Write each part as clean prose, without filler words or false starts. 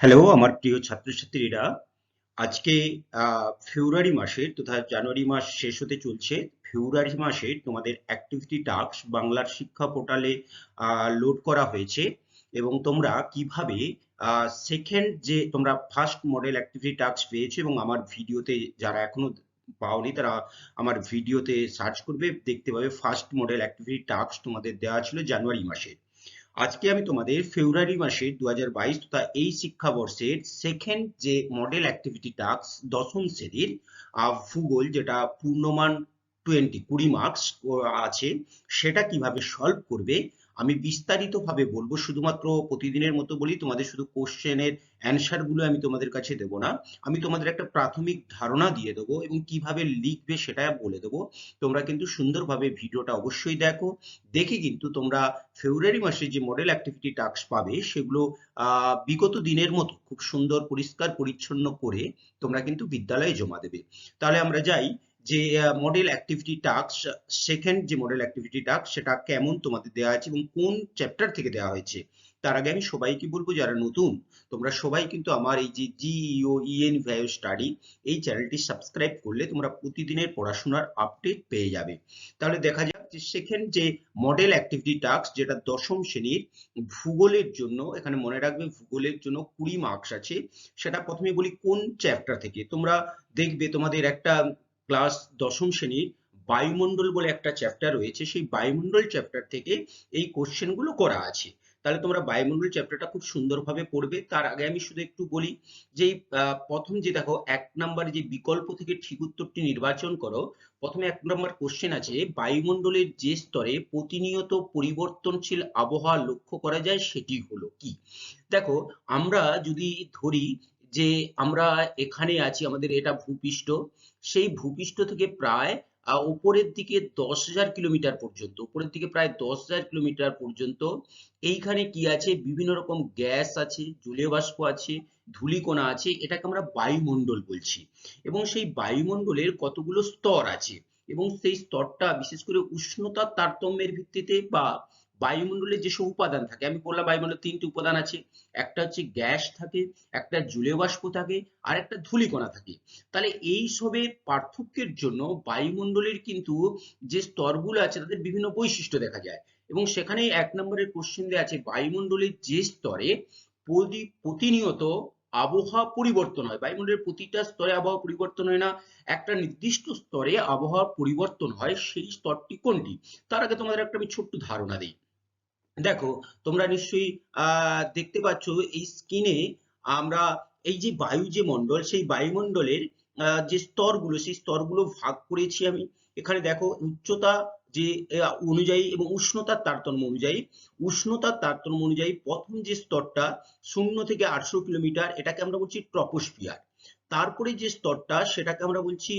Hello আমার প্রিয় ছাত্রছাত্রীরা, আজকে ফেব্রুয়ারি মাসের তথা জানুয়ারি মাস শেষ হতে চলছে। ফেব্রুয়ারি মাসে তোমাদের অ্যাক্টিভিটি টাস্ক বাংলার শিক্ষা পোর্টালে লোড করা হয়েছে এবং তোমরা কিভাবে সেকেন্ড যে তোমরা ফার্স্ট মডেল অ্যাক্টিভিটি টাস্ক পেয়েছো এবং আমার ভিডিওতে যারা এখনো পাওনি তারা আমার ভিডিওতে সার্চ করবে, দেখতে পাবে ফার্স্ট মডেল অ্যাক্টিভিটি টাস্ক তোমাদের দেওয়া ছিল জানুয়ারি মাসে। আজকে আমি তোমাদের ফেব্রুয়ারি মাসের 2022 তথা এই শিক্ষাবর্ষের সেকেন্ড যে মডেল অ্যাক্টিভিটি টাস্ক দশম শ্রেণীর ভূগোল, যেটা পূর্ণমান 20 মার্কস আছে, সেটা কিভাবে সলভ করবে আমি বিস্তারিত ভাবে বলবো। শুধুমাত্র প্রতিদিনের মতো বলি, তোমাদের শুধু কোশ্চেনের অ্যান্সার গুলো আমি তোমাদের কাছে দেবো না, আমি তোমাদের একটা প্রাথমিক ধারণা দিয়ে দেবো এবং কিভাবে লিখবে সেটা বলে দেবো। তোমরা কিন্তু সুন্দরভাবে ভিডিওটা অবশ্যই দেখো, দেখে কিন্তু তোমরা ফেব্রুয়ারি মাসে যে মডেল অ্যাক্টিভিটি টাস্ক পাবে সেগুলো বিগত দিনের মতো খুব সুন্দর পরিষ্কার পরিচ্ছন্ন করে তোমরা কিন্তু বিদ্যালয়ে জমা দেবে। তাহলে আমরা যাই যে মডেল অ্যাক্টিভিটি টাস্ক সেকেন্ড যে মডেল অ্যাক্টিভিটি টাস্ক সেটা কেমন তোমাদের দেওয়া আছে এবং কোন চ্যাপ্টার থেকে দেওয়া হয়েছে। তার আগে আমি সবাইকে বলবো, যারা নতুন তোমরা সবাই কিন্তু আমার এই যে GEOEN ভ্যালু স্টাডি এই চ্যানেলটি সাবস্ক্রাইব করলে তোমরা প্রতিদিনের পড়াশোনার আপডেট পেয়ে যাবে। তাহলে দেখা যাক যে সেকেন্ড যে মডেল অ্যাক্টিভিটি টাস্ক, যেটা দশম শ্রেণীর ভূগোলের জন্য, এখানে মনে রাখবে ভূগোলের জন্য 20 মার্কস আছে। সেটা প্রথমে বলি কোন চ্যাপ্টার থেকে। তোমরা দেখবে তোমাদের একটা ক্লাস দশম শ্রেণীর বায়ুমণ্ডল বলে একটা চ্যাপ্টার রয়েছে, সেই বায়ুমণ্ডল চ্যাপ্টার থেকে এই কোশ্চেন গুলো করা আছে। তাহলে তোমরা বায়ুমণ্ডল চ্যাপ্টারটা খুব সুন্দরভাবে পড়বে। তার আগে আমি শুধু একটু বলি যে প্রথম যে দেখো 1 নাম্বার যে বিকল্প থেকে ঠিক উত্তরটি নির্বাচন করো, প্রথমে 1 নম্বর কোশ্চেন আছে, বায়ুমণ্ডলের যে স্তরে প্রতিনিয়ত পরিবর্তনশীল আবহাওয়া লক্ষ্য করা যায় সেটি হলো কি। দেখো, আমরা যদি ধরি যে আমরা এখানে আছি, আমাদের এটা ভূপৃষ্ঠ, সেই ভূপৃষ্ঠ থেকে প্রায় উপরের দিকে 10,000 কিলোমিটার পর্যন্ত, উপরের দিকে প্রায় 10,000 কিলোমিটার পর্যন্ত এইখানে কি আছে, বিভিন্ন রকম গ্যাস আছে, জলীয় বাষ্প আছে, ধূলিকণা আছে, এটাকে আমরা বায়ুমণ্ডল বলছি। এবং সেই বায়ুমণ্ডলের কতগুলো স্তর আছে এবং সেই স্তরটা বিশেষ করে উষ্ণতার তারতম্যের ভিত্তিতে বা বায়ুমণ্ডলের যেসব উপাদান থাকে, আমি বললাম বায়ুমণ্ডলের 3টি উপাদান আছে, একটা হচ্ছে গ্যাস থাকে, একটা জলীয় বাষ্প থাকে, আর একটা ধূলিকণা থাকে। তাহলে এই সবের পার্থক্যের জন্য বায়ুমণ্ডলের কিন্তু যে স্তরগুলো আছে তাদের বিভিন্ন বৈশিষ্ট্য দেখা যায় এবং সেখানেই 1 নম্বরের কোশ্চেন দেওয়া আছে, বায়ুমণ্ডলের যে স্তরে প্রতিনিয়ত আবহাওয়া পরিবর্তন হয়। বায়ুমণ্ডলের প্রতিটা স্তরে আবহাওয়া পরিবর্তন হয় না, একটা নির্দিষ্ট স্তরে আবহাওয়া পরিবর্তন হয়, সেই স্তরটি কোনটি। তার আগে তোমাদের একটা আমি ছোট্ট ধারণা দিই। দেখো, তোমরা নিশ্চয়ই দেখতে পাচ্ছ এই স্ক্রিনে, আমরা এই যে বায়ু যে মণ্ডল, সেই বায়ুমণ্ডলের যে স্তরগুলো, সেই স্তরগুলো ভাগ করেছি আমি। এখানে দেখো উচ্চতা যে অনুযায়ী এবং উষ্ণতার তারতম্য অনুযায়ী, প্রথম যে স্তরটা 0 থেকে 800 কিলোমিটার, এটাকে আমরা বলছি ট্রপোস্ফিয়ার। তারপরে যে স্তরটা সেটাকে আমরা বলছি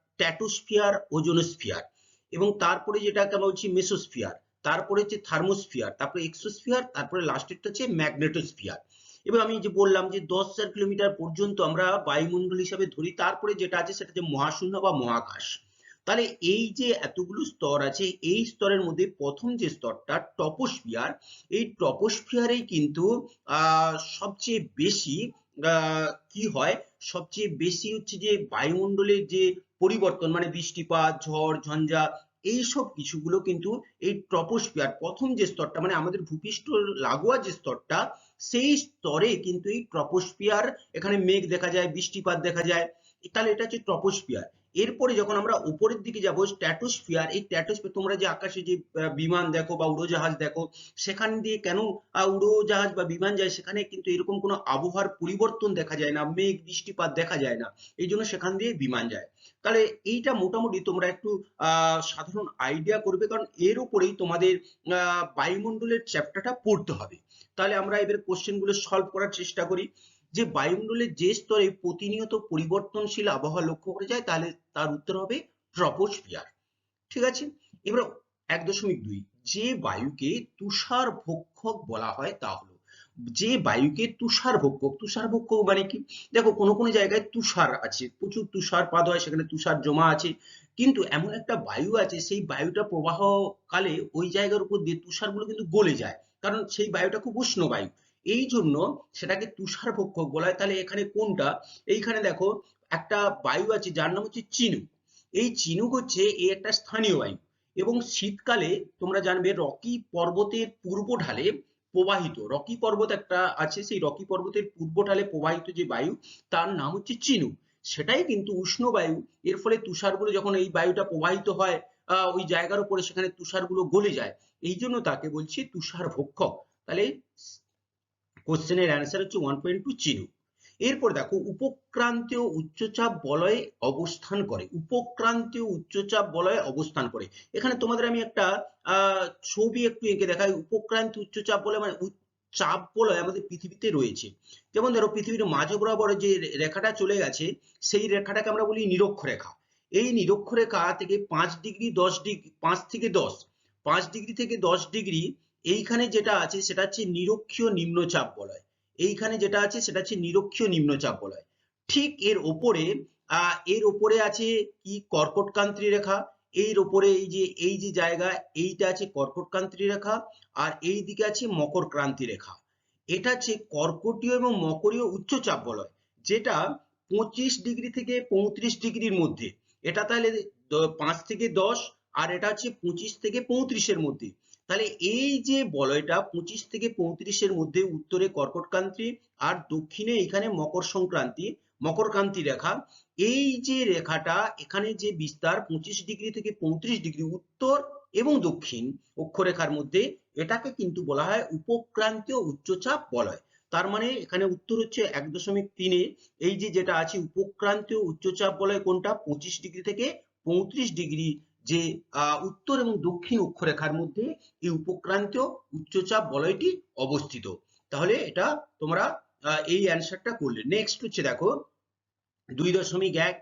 স্ট্র্যাটোস্ফিয়ার, ওজোনোস্ফিয়ার, এবং তারপরে যেটাকে আমরা বলছি মেসোস্ফিয়ার, তারপরে হচ্ছে থার্মোস্ফিয়ার, তারপরে এক্সোস্ফিয়ার, তারপরে লাস্টেরটা হচ্ছে ম্যাগনেটোস্ফিয়ার। এবার আমি যে বললাম যে 10,000 কিলোমিটার পর্যন্ত আমরা বায়ুমণ্ডল হিসাবে ধরি, তারপরে যেটা আছে সেটা হচ্ছে মহাশূন্য বা মহাকাশ। তাহলে এই যে এতগুলো স্তর আছে, এই স্তরের মধ্যে প্রথম যে স্তরটা ট্রপোস্ফিয়ার, এই ট্রপোস্ফিয়ারেই কিন্তু সবচেয়ে বেশি কি হয়, সবচেয়ে বেশি হচ্ছে যে বায়ুমণ্ডলের যে পরিবর্তন, মানে বৃষ্টিপাত, ঝড় ঝঞ্ঝা, এইসব কিছুগুলো কিন্তু এই ট্রপোস্ফিয়ার প্রথম যে স্তরটা, মানে আমাদের ভূপৃষ্ঠ লাগোয়া যে স্তরটা, সেই স্তরে কিন্তু এই ট্রপোস্ফিয়ার, এখানে মেঘ দেখা যায়, বৃষ্টিপাত দেখা যায়, তাহলে এটা হচ্ছে ট্রপোস্ফিয়ার। এরপরে যখন আমরা উপরের দিকে যাব স্ট্র্যাটোস্ফিয়ার, এই স্ট্র্যাটোস্ফিয়ার তোমরা যে আকাশে যে বিমান দেখো বা উড়োজাহাজ দেখো, সেখান দিয়ে কেন উড়োজাহাজ বা বিমান যায়, সেখানে কিন্তু এরকম কোনো আবহাওয়ার পরিবর্তন দেখা যায় না, মেঘ বৃষ্টিপাত দেখা যায় না, এই জন্য সেখান দিয়ে বিমান যায়। তাহলে এইটা মোটামুটি তোমরা একটু সাধারণ আইডিয়া করবে, কারণ এর উপরেই তোমাদের বায়ুমণ্ডলের চ্যাপ্টারটা পড়তে হবে। তাহলে আমরা এবার কোশ্চেন গুলো সলভ করার চেষ্টা করি। যে বায়ুমণ্ডলের যে স্তরে প্রতিনিয়ত পরিবর্তনশীল আবহাওয়া লক্ষ্য করা যায়, তাহলে তার উত্তর হবে ট্রপোস্ফিয়ার। ঠিক আছে। এবার 1.2, যে বায়ুকে তুষার ভক্ষক বলা হয় তা হলো, যে বায়ুকে তুষার ভক্ষক, তুষার ভক্ষক মানে কি, দেখো কোনো কোনো জায়গায় তুষার আছে, প্রচুর তুষারপাত হয়, সেখানে তুষার জমা আছে, কিন্তু এমন একটা বায়ু আছে, সেই বায়ুটা প্রবাহ কালে ওই জায়গার উপর দিয়ে তুষারগুলো কিন্তু গলে যায়, কারণ সেই বায়ুটা খুব উষ্ণ বায়ু। এই জন্য সেটাকে তুষারভক্ষক বলা হয়। তাহলে এখানে কোনটা? এইখানে দেখো একটা বায়ু আছে যার নাম হচ্ছে চিনুক। এই চিনুক হচ্ছে এই একটা স্থানীয় বায়ু এবং শীতকালে তোমরা জানবে রকি পর্বতের পূর্ব ঢালে প্রবাহিত, রকি পর্বত একটা আছে, সেই রকি পর্বতের পূর্ব ঢালে প্রবাহিত যে বায়ু তার নাম হচ্ছে চিনুক। সেটাই কিন্তু উষ্ণ বায়ু। এর ফলে তুষারগুলো যখন এই বায়ুটা প্রবাহিত হয় ওই জায়গার উপরে, সেখানে তুষারগুলো গলে যায়, এই জন্য তাকে বলছি তুষার ভক্ষক। তাহলে কোশ্চেনের অ্যান্সার হচ্ছে 1.2 চিনুক। এরপর দেখো উপক্রান্তীয় উচ্চচাপ বলয়ে অবস্থান করে, উপক্রান্তীয় উচ্চচাপ বলয়ে অবস্থান করে। এখানে তোমাদের আমি একটা ছবি একটু এঁকে দেখাই। উপক্রান্তীয় উচ্চচাপ বলয় মানে চাপ বলয় আমাদের পৃথিবীতে রয়েছে। যেমন ধরো পৃথিবীর মাঝ বরাবর যে রেখাটা চলে গেছে, সেই রেখাটাকে আমরা বলি নিরক্ষরেখা। এই নিরক্ষরেখা থেকে 5 ডিগ্রি 10 ডিগ্রি 5 থেকে 10 5 ডিগ্রি থেকে 10 ডিগ্রি এইখানে যেটা আছে সেটা হচ্ছে নিরক্ষীয় নিম্নচাপ বলয়। এইখানে যেটা আছে সেটা হচ্ছে নিরক্ষীয় নিম্নচাপ বলয়। ঠিক এর ওপরে আছে কি কর্কটক্রান্তি রেখা। এর ওপরে এই যে জায়গা, এইটা আছে কর্কটক্রান্তি রেখা, আর এই দিকে আছে মকরক্রান্তি রেখা। এটা হচ্ছে কর্কটীয় এবং মকরীয় উচ্চচাপ বলয়, যেটা 25 ডিগ্রি থেকে 35 ডিগ্রির মধ্যে। এটা তাহলে 5 থেকে 10, আর এটা হচ্ছে 25 থেকে 35-এর মধ্যে। তাহলে এই যে বলয়টা 25 থেকে 35-এর মধ্যে, উত্তরে কর্কটক্রান্তি আর দক্ষিণে এখানে মকরক্রান্তি রেখা। এই যে রেখাটা এখানে যে বিস্তার 25 ডিগ্রি থেকে 35 ডিগ্রি উত্তর এবং দক্ষিণ অক্ষরেখার মধ্যে, এটাকে কিন্তু বলা হয় উপক্রান্তীয় উচ্চচাপ বলয়। তার মানে এখানে উত্তর হচ্ছে 1.3-এ এই যে যেটা আছে উপক্রান্তীয় উচ্চচাপ বলয় কোনটা, 25 ডিগ্রি থেকে 35 ডিগ্রি যে উত্তর এবং দক্ষিণ অক্ষরেখার মধ্যে এই উপক্রান্তীয় উচ্চচাপ বলয়টি অবস্থিত। তাহলে এটা তোমরা এই অ্যান্সারটা করলে। নেক্সট হচ্ছে দেখো 2.1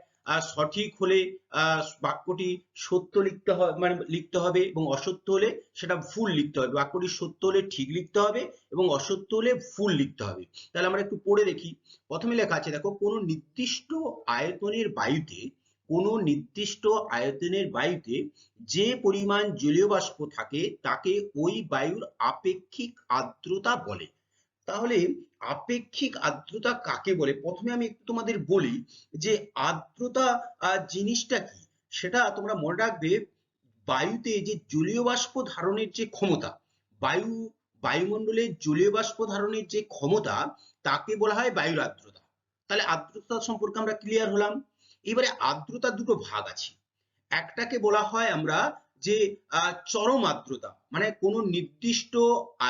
সঠিক হলে বাক্যটি সত্য লিখতে হবে, মানে লিখতে হবে, এবং অসত্য হলে সেটা ভুল লিখতে হবে। বাক্যটি সত্য হলে ঠিক লিখতে হবে এবং অসত্য হলে ভুল লিখতে হবে। তাহলে আমরা একটু পড়ে দেখি। প্রথমে লেখা আছে দেখো, কোনো নির্দিষ্ট আয়তনের বায়ুতে যে পরিমাণ জলীয় বাষ্প থাকে তাকে ওই বায়ুর আপেক্ষিক আর্দ্রতা বলে। তাহলে আপেক্ষিক আর্দ্রতা কাকে বলে? প্রথমে আমি একটু তোমাদের বলি যে আর্দ্রতা জিনিসটা কি, সেটা তোমরা মনে রাখবে। বায়ুতে যে জলীয় বাষ্প ধারণের যে ক্ষমতা, বায়ুমণ্ডলে জলীয় বাষ্প ধারণের যে ক্ষমতা, তাকে বলা হয় বায়ুর আর্দ্রতা। তাহলে আর্দ্রতা সম্পর্কে আমরা ক্লিয়ার হলাম। এবারে আর্দ্রতার দুটো ভাগ আছে। একটাকে বলা হয় আমরা যে চরম আর্দ্রতা, মানে কোনো নির্দিষ্ট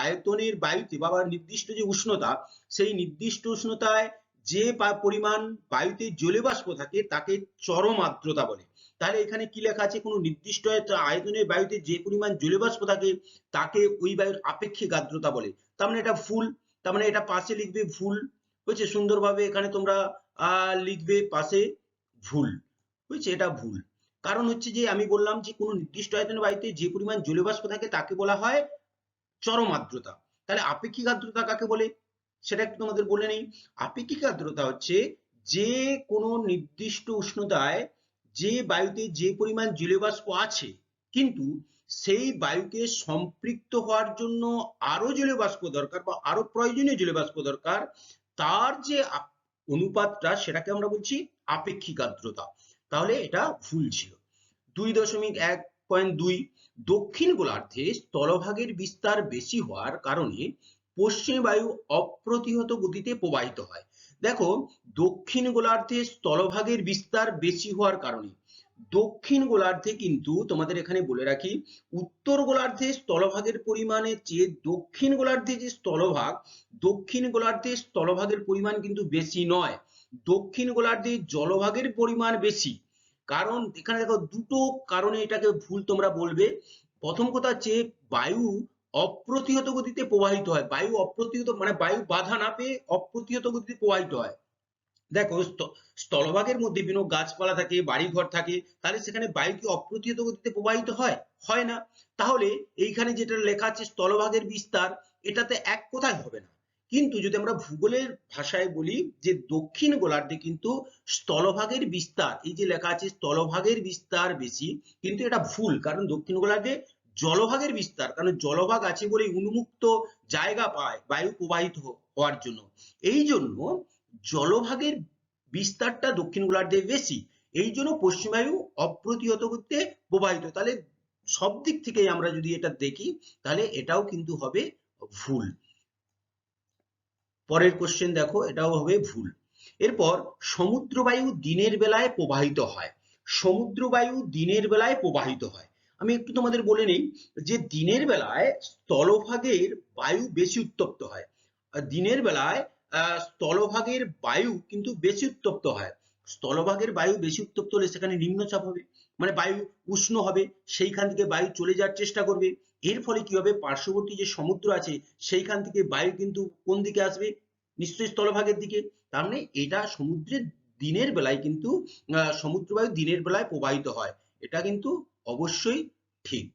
আয়তনের বায়ুতে বা নির্দিষ্ট যে উষ্ণতা, সেই নির্দিষ্ট উষ্ণতায় যে পরিমাণ বায়ুতে জলীয় বাষ্প থাকে তাকে চরম আর্দ্রতা বলে। তাহলে এখানে কি লেখা আছে, কোনো নির্দিষ্ট আয়তনের বায়ুতে যে পরিমাণ জলীয় বাষ্প থাকে তাকে ওই বায়ুর আপেক্ষিক আর্দ্রতা বলে। তার মানে এটা ভুল, তার মানে এটা পাশে লিখবে ভুল। হয়েছে, সুন্দরভাবে এখানে তোমরা লিখবে পাশে ভুল। হয়েছে, এটা ভুল। কারণ হচ্ছে যে আমি বললাম যে কোনো নির্দিষ্ট আয়তনের বায়ুতে যে পরিমাণ জলীয় বাষ্প থাকে তাকে বলা হয় চরম আর্দ্রতা। তাহলে আপেক্ষিক আর্দ্রতা কাকে বলে সেটা একটু তোমাদের বলে নেই। আপেক্ষিক আর্দ্রতা হচ্ছে যে কোনো নির্দিষ্ট উষ্ণতায় যে বায়ুতে যে পরিমাণ জলীয় বাষ্প আছে, কিন্তু সেই বায়ুকে সম্পৃক্ত হওয়ার জন্য আরো জলীয় বাষ্প দরকার বা আরো প্রয়োজনীয় জলীয় বাষ্প দরকার, তার যে অনুপাতটা সেটাকে আমরা বলছি আপেক্ষিক আর্দ্রতা। তাহলে এটা ভুল ছিল। 2.1.2 দক্ষিণ গোলার্ধে স্থলভাগের বিস্তার বেশি হওয়ার কারণে পশ্চিম বায়ু অপ্রতিহত গতিতে প্রবাহিত হয়। দেখো, দক্ষিণ গোলার্ধে স্থলভাগের বিস্তার বেশি হওয়ার কারণে, দক্ষিণ গোলার্ধে কিন্তু তোমাদের এখানে বলে রাখি, উত্তর গোলার্ধে স্থলভাগের পরিমাণের চেয়ে দক্ষিণ গোলার্ধে যে স্থলভাগ, দক্ষিণ গোলার্ধে স্থলভাগের পরিমাণ কিন্তু বেশি নয়, দক্ষিণ গোলার্ধে জলভাগের পরিমাণ বেশি। কারণ এখানে দেখো দুটো কারণে এটাকে ভুল তোমরা বলবে। প্রথম কথা হচ্ছে বায়ু অপ্রতিহত গতিতে প্রবাহিত হয়, বায়ু অপ্রতিহত মানে বায়ু বাধা না পেয়ে অপ্রতিহত গতিতে প্রবাহিত হয়। দেখো স্থলভাগের মধ্যে বিভিন্ন গাছপালা থাকে, বাড়িঘর থাকে, তাহলে সেখানে বায়ু কি অপ্রতিহত গতিতে প্রবাহিত হয়? হয় না। তাহলে এইখানে যেটা লেখা আছে স্থলভাগের বিস্তার, এটাতে এক কথায় হবে না। কিন্তু যদি আমরা ভূগোলের ভাষায় বলি যে দক্ষিণ গোলার্ধে কিন্তু স্থলভাগের বিস্তার, এই যে লেখা আছে স্থলভাগের বিস্তার বেশি, কিন্তু এটা ভুল। কারণ দক্ষিণ গোলার্ধে জলভাগের বিস্তার, কারণ জলভাগ আছে বলে উন্মুক্ত জায়গা পায় বায়ু প্রবাহিত হওয়ার জন্য। এই জন্য জলভাগের বিস্তারটা দক্ষিণ গোলার্ধে বেশি, এই জন্য পশ্চিম বায়ু অপ্রতিহত করতে প্রবাহিত। তাহলে সব দিক থেকে আমরা যদি এটা দেখি তাহলে এটাও কিন্তু হবে ভুল। পরের কোশ্চেন দেখো, এটাও হবে ভুল। এরপর সমুদ্র বায়ু দিনের বেলায় প্রবাহিত হয়। সমুদ্র বায়ু দিনের বেলায় প্রবাহিত হয়। আমি একটু তোমাদের বলে নেই যে দিনের বেলায় স্থলভাগের বায়ু বেশি উত্তপ্ত হয়। দিনের বেলায় স্থলভাগের বায়ু কিন্তু বেশি উত্তপ্ত হয়। স্থলভাগের বায়ু বেশি উত্তপ্ত হলে সেখানে নিম্নচাপ হবে, মানে বায়ু উষ্ণ হবে, সেইখান থেকে বায়ু চলে যাওয়ার চেষ্টা করবে। এর ফলে কি হবে, পার্শ্ববর্তী যে সমুদ্র আছে সেইখান থেকে বায়ু কিন্তু কোন দিকে আসবে, নিশ্চয়ই স্থলভাগের দিকে। তার মানে এটা সমুদ্রের দিনের বেলায় কিন্তু সমুদ্র বায়ু দিনের বেলায় প্রবাহিত হয়, এটা কিন্তু অবশ্যই ঠিক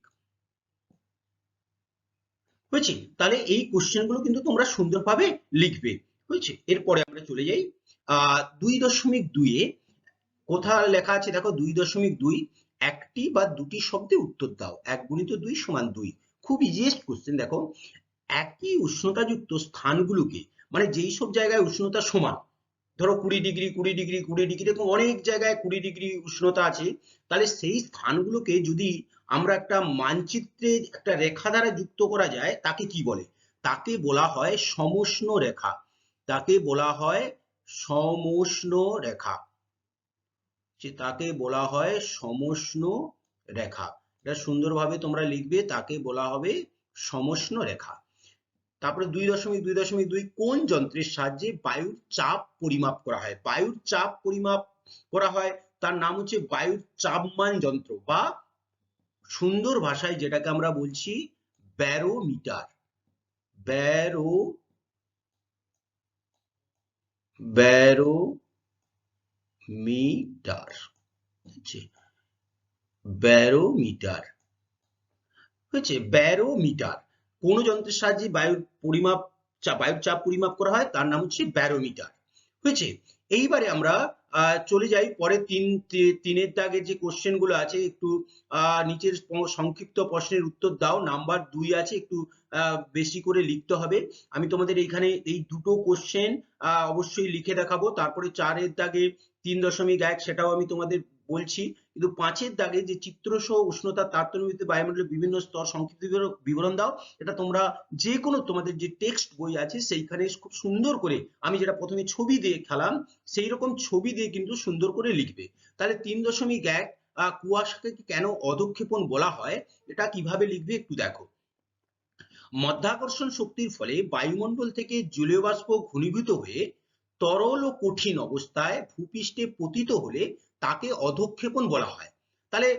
হয়েছে। তাহলে এই কোশ্চেন গুলো কিন্তু তোমরা সুন্দরভাবে লিখবে, হয়েছে। এরপরে আমরা চলে যাই 2.2 এ। কোথায় লেখা আছে দেখো, 2.2 একটি বা দুটি শব্দে উত্তর দাও। 1 গুণিত 2 সমান 2। খুব ইজিয়েস্ট কোশ্চেন। দেখো, একই উষ্ণতাযুক্ত স্থানগুলোকে, মানে যেই সব জায়গায় উষ্ণতা সমান, ধরো 20 ডিগ্রি 20 ডিগ্রি 20 ডিগ্রি, এরকম অনেক জায়গায় 20 ডিগ্রি উষ্ণতা আছে, তাহলে সেই স্থানগুলোকে যদি আমরা একটা মানচিত্রে একটা রেখা দ্বারা যুক্ত করা যায় তাকে কি বলে? তাকে বলা হয় সমষ্ণ রেখা। তাকে বলা হয় সমষ্ণ রেখা। তাকে বলা হয় সমষ্ণ রেখা। এটা সুন্দরভাবে তোমরা লিখবে, তাকে বলা হবে সমষ্ণ রেখা। তারপরে 2.2.2 কোন যন্ত্রের সাহায্যে বায়ুর চাপ পরিমাপ করা হয়? বায়ুর চাপ পরিমাপ করা হয়, তার নাম হচ্ছে বায়ুর চাপমান যন্ত্র, বা সুন্দর ভাষায় যেটাকে আমরা বলছি ব্যারোমিটার। ব্যারো ব্যারোমিটার হচ্ছে ব্যারোমিটার হচ্ছে ব্যারোমিটার। কোন যন্ত্রের সাহায্যে বায়ুর চাপ পরিমাপ করা হয় তার নাম হচ্ছে ব্যারোমিটার, হয়েছে। এইবারে আমরা চলে যাই পরে তিনের দাগের যে কোশ্চেন গুলো আছে, একটু নিচের সংক্ষিপ্ত প্রশ্নের উত্তর দাও। নাম্বার 2 আছে, একটু বেশি করে লিখতে হবে। আমি তোমাদের এইখানে এই দুটো কোশ্চেন অবশ্যই লিখে দেখাবো। তারপরে 4-এর দাগে 3.1 সেটাও আমি তোমাদের বলছি, কিন্তু 5-এর দাগে যে চিত্রসহ উষ্ণতার তারতম্যের বায়ুমণ্ডলের বিভিন্ন স্তর সংক্ষিপ্ত বিবরণ দাও, এটা তোমরা যে কোনো তোমাদের যে টেক্সট বই আছে সেইখানে খুব সুন্দর করে, আমি যেটা প্রথমে ছবি দিয়ে খেলাম সেই রকম ছবি দিয়ে কিন্তু সুন্দর করে লিখবে। তাহলে 3.1 কুয়াশাকে কেন অধঃক্ষেপণ বলা হয়, এটা কিভাবে লিখবে একটু দেখো। মাধ্যাকর্ষণ শক্তির ফলে বায়ুমণ্ডল থেকে জলীয় বাষ্প ঘনীভূত হয়ে তরল ও কঠিন অবস্থায় ভূপৃষ্ঠে পতিত হলে তাকে অধঃক্ষেপণ বলা হয়। তাহলে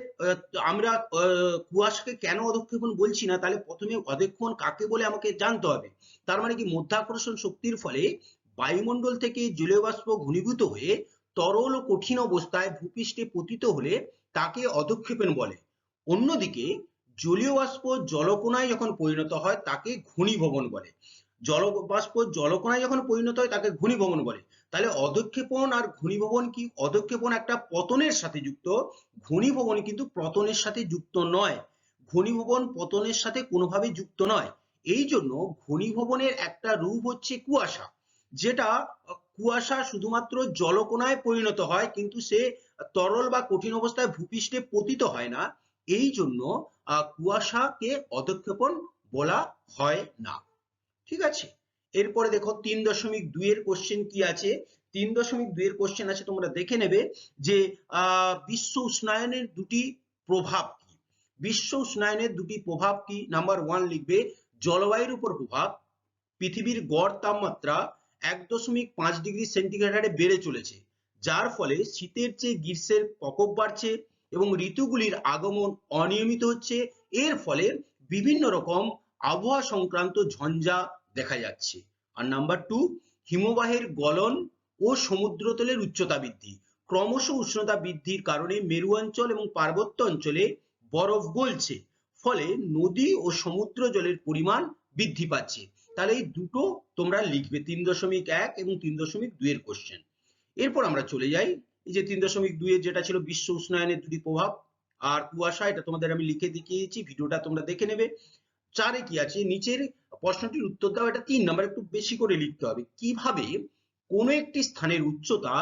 আমরা কুয়াশাকে কেন অধঃক্ষেপণ বলছি না, তাহলে প্রথমে অধঃক্ষেপণ কাকে বলে আমাকে জানতে হবে। তার মানে কি, মাধ্যাকর্ষণ শক্তির ফলে বায়ুমণ্ডল থেকে জলীয় বাষ্প ঘনীভূত হয়ে তরল ও কঠিন অবস্থায় ভূপৃষ্ঠে পতিত হলে তাকে অধঃক্ষেপণ বলে। অন্যদিকে জলীয় বাষ্প জলকণায় যখন পরিণত হয় তাকে ঘনীভবন বলে। জলবাষ্প জলকণায় যখন পরিণত হয় তাকে ঘনীভবন বলে। তাহলে অধঃক্ষেপণ আর ঘনীভবন কি? অধঃক্ষেপণ একটা পতনের সাথে যুক্ত, ঘনীভবন কিন্তু পতনের সাথে যুক্ত নয়। ঘনীভবন পতনের সাথে কোনোভাবে যুক্ত নয়। এই জন্য ঘনীভবনের একটা রূপ হচ্ছে কুয়াশা, যেটা কুয়াশা শুধুমাত্র জলকণায় পরিণত হয়, কিন্তু সে তরল বা কঠিন অবস্থায় ভূপৃষ্ঠে পতিত হয় না। এই জন্য কুয়াশাকে অধঃক্ষেপণ বলা হয় না, ঠিক আছে। এরপরে দেখো 3.2 এর কোশ্চেন কি আছে। 3.2 এর কোশ্চেন আছে, তোমরা দেখে নেবে যে বিশ্ব উষ্ণায়নের দুটি প্রভাব কি। বিশ্ব উষ্ণায়নের দুটি প্রভাব কি? নাম্বার 1 লিখবে জলবায়ুর উপর প্রভাব। পৃথিবীর গড় তাপমাত্রা 1.5 ডিগ্রি সেন্টিগ্রেড হারে বেড়ে চলেছে, যার ফলে শীতের চেয়ে গ্রীষ্মের প্রকোপ বাড়ছে এবং ঋতুগুলির আগমন অনিয়মিত হচ্ছে। এর ফলে বিভিন্ন রকম আবহাওয়া সংক্রান্ত ঝঞ্ঝা দেখা যাচ্ছে। আর নাম্বার 2, হিমবাহের গলন ও সমুদ্রতলের উচ্চতা বৃদ্ধি। ক্রমশ উষ্ণতা বৃদ্ধির কারণে মেরু অঞ্চল এবং পার্বত্য অঞ্চলে বরফ গলছে, ফলে নদী ও সমুদ্র জলের পরিমাণ বৃদ্ধি পাচ্ছে। তাহলে এই দুটো তোমরা লিখবে 3.1 এবং 3.2 এর কোশ্চেন। এরপর আমরা চলে যাই এই যে 3.2 এর যেটা ছিল বিশ্ব উষ্ণায়নের দুটি প্রভাব, আর কুয়াশা, এটা তোমাদের আমি লিখে দেখিয়েছি, ভিডিওটা তোমরা দেখে নেবে। 4-এ কি আছে, নিচের প্রশ্নটির উত্তর দাও, এটা 3 নাম্বার, একটু বেশি করে লিখতে হবে। কিভাবে কোনো একটি স্থানের উচ্চতা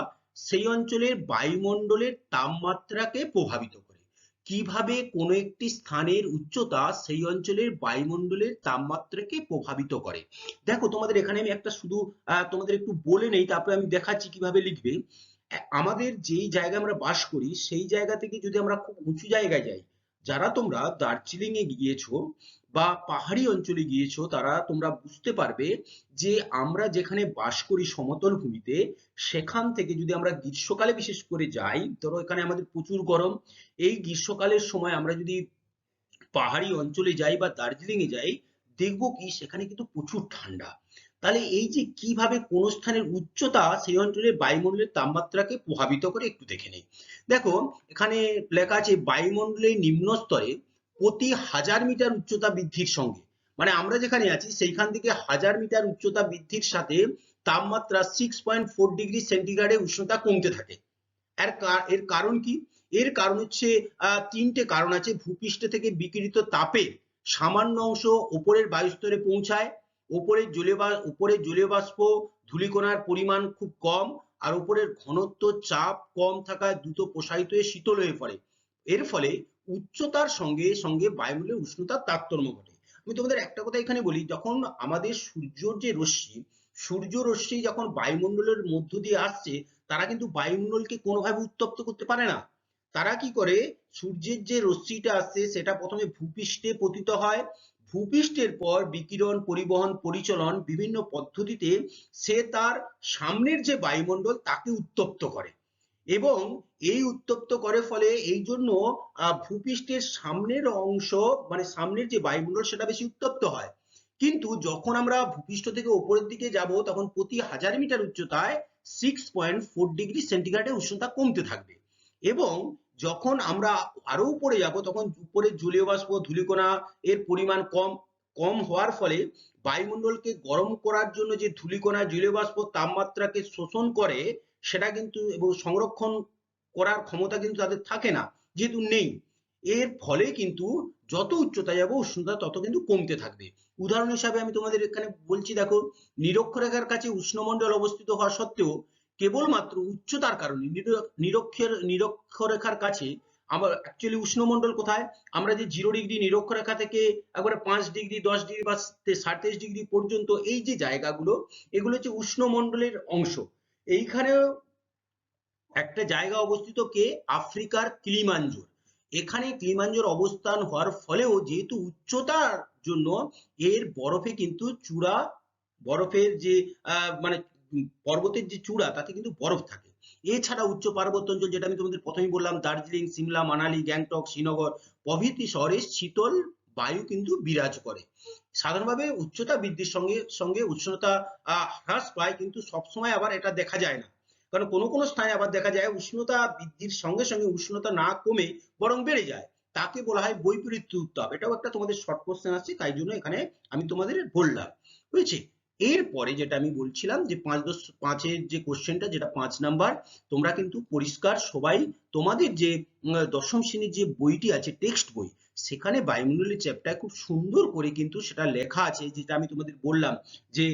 সেই অঞ্চলের বায়ুমণ্ডলের তাপমাত্রাকে প্রভাবিত করে? কিভাবে কোনো একটি স্থানের উচ্চতা সেই অঞ্চলের বায়ুমণ্ডলের তাপমাত্রাকে প্রভাবিত করে? দেখো তোমাদের এখানে আমি একটা শুধু তোমাদের একটু বলে নেই, তারপরে আমি দেখাচ্ছি কিভাবে লিখবে। আমাদের যেই জায়গায় আমরা বাস করি সেই জায়গা থেকে যদি আমরা খুব উঁচু জায়গায় যাই, যারা তোমরা দার্জিলিং এ গিয়েছো বা পাহাড়ি অঞ্চলে গিয়েছো, তারা তোমরা বুঝতে পারবে যে আমরা যেখানে বাস করি সমতল ভূমিতে, সেখান থেকে যদি আমরা গ্রীষ্মকালে বিশেষ করে যাই, ধরো এখানে আমাদের প্রচুর গরম, এই গ্রীষ্মকালের সময় আমরা যদি পাহাড়ি অঞ্চলে যাই বা দার্জিলিং এ যাই, দেখবো কি সেখানে কিন্তু প্রচুর ঠান্ডা। তাহলে এই যে কিভাবে কোন স্থানের উচ্চতা সেই অঞ্চলের বায়ুমণ্ডলের তাপমাত্রাকে প্রভাবিত করে, একটু দেখে নেই। দেখো এখানে লেখা আছে বায়ুমণ্ডলের নিম্ন স্তরে প্রতি 1000 মিটার উচ্চতা বৃদ্ধির সঙ্গে, মানে আমরা যেখানে আছি সেইখান থেকে 1000 মিটার উচ্চতা বৃদ্ধির সাথে তাপমাত্রা 6.4 ডিগ্রি সেন্টিগ্রেডে উষ্ণতা কমতে থাকে। এর কারণ কি? এর কারণ হচ্ছে 3টে কারণ আছে। ভূপৃষ্ঠ থেকে বিকিরিত তাপের সামান্য অংশ উপরের বায়ুস্তরে পৌঁছায়, উপরের জলীয় বাষ্প ধূলিকণার পরিমাণ খুব কম, আর উপরের ঘনত্ব চাপ কম থাকায় দ্রুত প্রসারিত হয়ে শীতল হয়ে পড়ে। এর ফলে উচ্চতার সঙ্গে সঙ্গে বায়ুমণ্ডলের উষ্ণতার তারতম্য ঘটে। আমি তোমাদের একটা কথা এখানে বলি, যখন আমাদের সূর্য রশ্মি যখন বায়ুমণ্ডলের মধ্য দিয়ে আসছে, তারা কিন্তু বায়ুমণ্ডলকে কোনোভাবে উত্তপ্ত করতে পারে না। তারা কি করে, সূর্যের যে রশ্মিটা আসছে সেটা প্রথমে ভূপৃষ্ঠে পতিত হয়, ভূপৃষ্ঠের পর বিকিরণ, পরিবহন, পরিচলন বিভিন্ন পদ্ধতিতে সে তার সামনের যে বায়ুমণ্ডল তাকে উত্তপ্ত করে, এবং এই উত্তপ্ত করে ফলে এই জন্য ভূপৃষ্ঠের সামনের অংশ, মানে সামনের যে বায়ুমণ্ডল সেটা বেশি উত্তপ্ত হয়। কিন্তু যখন আমরা ভূপৃষ্ঠ থেকে উপরের দিকে যাব, তখন প্রতি 1000 মিটার উচ্চতায় 6.4 ডিগ্রি সেন্টিগ্রেডে উষ্ণতা কমতে থাকবে, এবং যখন আমরা আরো উপরে যাব, তখন উপরের জলীয় বাষ্প ধূলিকণা এর পরিমাণ কম কম হওয়ার ফলে বায়ুমণ্ডলকে গরম করার জন্য যে ধূলিকণা জলীয় বাষ্প তাপমাত্রাকে শোষণ করে, সেটা কিন্তু এবং সংরক্ষণ করার ক্ষমতা কিন্তু তাদের থাকে না, যেহেতু নেই। এর ফলে কিন্তু যত উচ্চতায় যাব উষ্ণতা তত কিন্তু কমতে থাকবে। উদাহরণ হিসাবে আমি তোমাদের এখানে বলছি, দেখো নিরক্ষরেখার কাছে উষ্ণমণ্ডল অবস্থিত হওয়া সত্ত্বেও কেবলমাত্র উচ্চতার কারণে নিরক্ষরেখার কাছে আমার অ্যাকচুয়ালি উষ্ণমণ্ডল কোথায়, আমরা যে 0 ডিগ্রি নিরক্ষরেখা থেকে একবারে 5 ডিগ্রি 10 ডিগ্রি বা 37 ডিগ্রি পর্যন্ত এই যে জায়গাগুলো, এগুলো হচ্ছে উষ্ণমণ্ডলের অংশ। এইখানে একটা জায়গা অবস্থিত, কে, আফ্রিকার কিলিমাঞ্জর। এখানে কিলিমাঞ্জর অবস্থান হওয়ার ফলেও যেহেতু উচ্চতার জন্য এর বরফে কিন্তু চূড়া, বরফের যে মানে পর্বতের যে চূড়া তাতে কিন্তু বরফ থাকে। এছাড়া উচ্চ পার্বত্য অঞ্চল, যেটা আমি তোমাদের প্রথমেই বললাম, দার্জিলিং, সিমলা, মানালি, গ্যাংটক, শ্রীনগর প্রভৃতি শহরে শীতল বায়ু কিন্তু বিরাজ করে। সাধারণভাবে উচ্চতা বৃদ্ধির সঙ্গে সঙ্গে উষ্ণতা হ্রাস পায়, কিন্তু সবসময় আবার এটা দেখা যায় না, কারণ কোনো কোনো স্থানে আবার দেখা যায় উষ্ণতা বৃদ্ধির সঙ্গে সঙ্গে উষ্ণতা না কমে বরং বেড়ে যায়, তাকে বলা হয় বৈপরীত্য উত্তাপ। এটাও একটা তোমাদের শর্ট কোশ্চেন আসছে, তাই জন্য এখানে আমি তোমাদের বললাম, বুঝেছি। এরপরে যেটা আমি বলছিলাম যে 5-10-5-এর যে কোশ্চেনটা, যেটা 5 নাম্বার, তোমরা কিন্তু পরিষ্কার সবাই তোমাদের যে দশম শ্রেণীর যে বইটি আছে টেক্সট বই, সেখানে বায়ুমণ্ডলের চ্যাপ্টার খুব সুন্দর করে কিন্তু সেটা লেখা আছে, যেটা আমি তোমাদের বললাম যে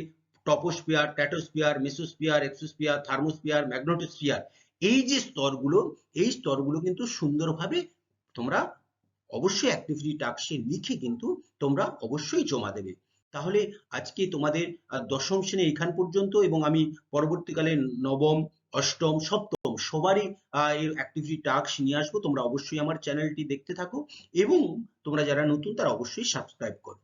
troposphere, stratosphere, mesosphere, exosphere, thermosphere, magnetosphere, এই যে স্তরগুলো, এই স্তরগুলো কিন্তু সুন্দরভাবে তোমরা অবশ্যই অ্যাক্টিভিটি টাস্কে লিখে কিন্তু তোমরা অবশ্যই জমা দেবে। তাহলে আজকে তোমাদের দশম শ্রেণী এখান পর্যন্ত, এবং আমি পরবর্তীকালে নবম, অষ্টম, সপ্তম সবারই এর অ্যাক্টিভিটি টাস্ক নিয়ে আসবো। তোমরা অবশ্যই আমার চ্যানেলটি দেখতে থাকো, এবং তোমরা যারা নতুন তারা অবশ্যই সাবস্ক্রাইব করো।